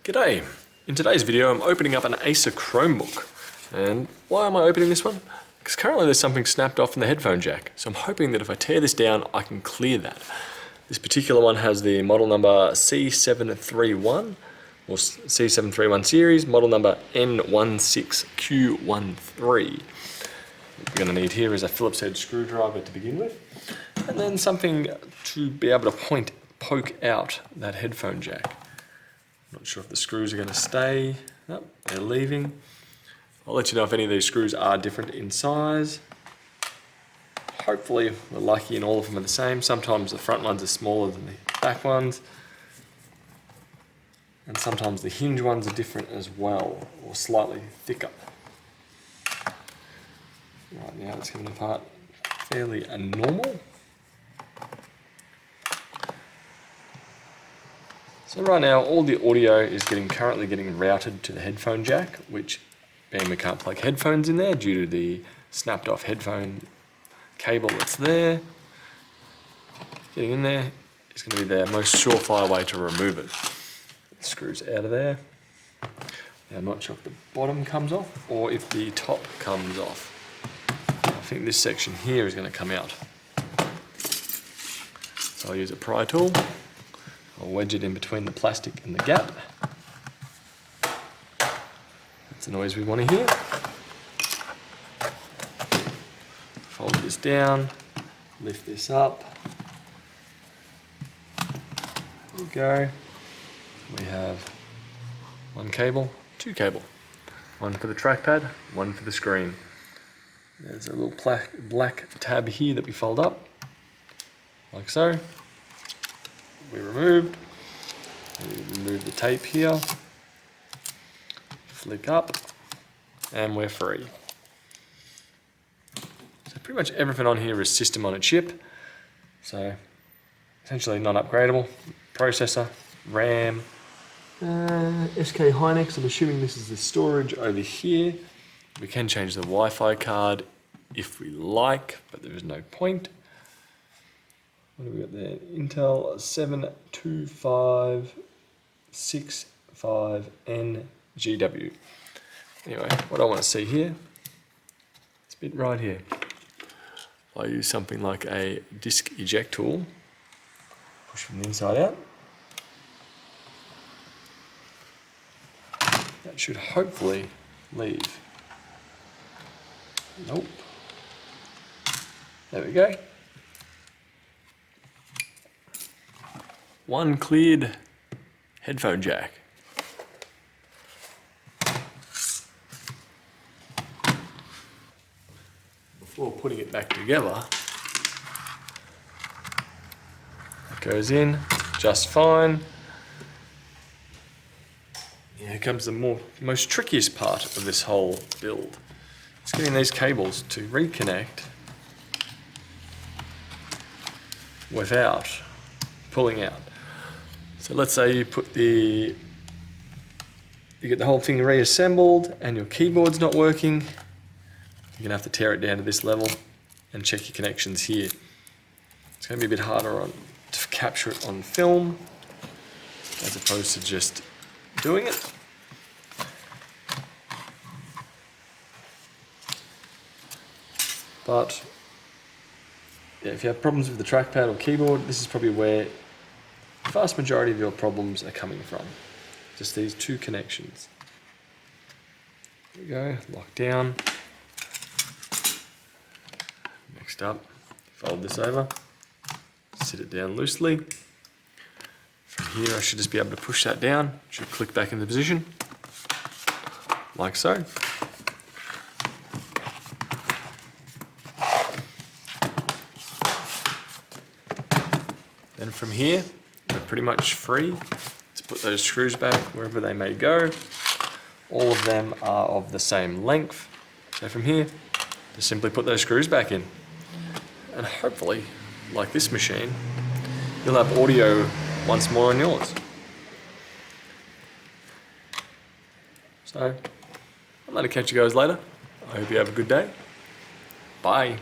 G'day! In today's video I'm opening up an Acer Chromebook. And why am I opening this one? Because currently there's something snapped off in the headphone jack. So I'm hoping that if I tear this down I can clear that. This particular one has the model number C731 or C731 series, model number N16Q13. What we're going to need here is a Phillips head screwdriver to begin with, and then something to be able to poke out that headphone jack. Not sure if the screws are going to stay. Nope, they're leaving. I'll let you know if any of these screws are different in size. Hopefully we're lucky and all of them are the same. Sometimes the front ones are smaller than the back ones. And sometimes the hinge ones are different as well, or slightly thicker. Right now it's coming apart fairly normal. So right now all the audio is currently getting routed to the headphone jack, which being we can't plug headphones in there due to the snapped off headphone cable that's there. Getting in there is going to be the most surefire way to remove it. The screws out of there. Now I'm not sure if the bottom comes off or if the top comes off. I think this section here is going to come out. So I'll use a pry tool. I'll wedge it in between the plastic and the gap. That's the noise we want to hear. Fold this down, lift this up. There we go. We have one cable, two cable. One for the trackpad, one for the screen. There's a little black tab here that we fold up, like so. We remove the tape here, flick up, and we're free. So pretty much everything on here is system on a chip, so essentially non-upgradable. Processor, RAM, SK Hynix, I'm assuming this is the storage over here. We can change the Wi-Fi card if we like, but there is no point. What have we got there? Intel 72565NGW. Anyway, what I want to see here, this bit right here. If I use something like a disk eject tool, push from the inside out, that should hopefully leave. Nope. There we go. One cleared headphone jack. Before putting it back together, it goes in just fine. Here comes the most trickiest part of this whole build. It's getting these cables to reconnect without pulling out. So let's say you get the whole thing reassembled and your keyboard's not working. You're gonna have to tear it down to this level and check your connections here. It's gonna be a bit harder to capture it on film as opposed to just doing it. But yeah, if you have problems with the trackpad or keyboard, this is probably where the vast majority of your problems are coming from. Just these two connections. There we go, lock down. Next up, fold this over, sit it down loosely. From here I should just be able to push that down. It should click back into position, like so. Then from here, we're pretty much free to put those screws back wherever they may go. All of them are of the same length. So from here, just simply put those screws back in. And hopefully, like this machine, you'll have audio once more on yours. So, I'm going to catch you guys later. I hope you have a good day. Bye.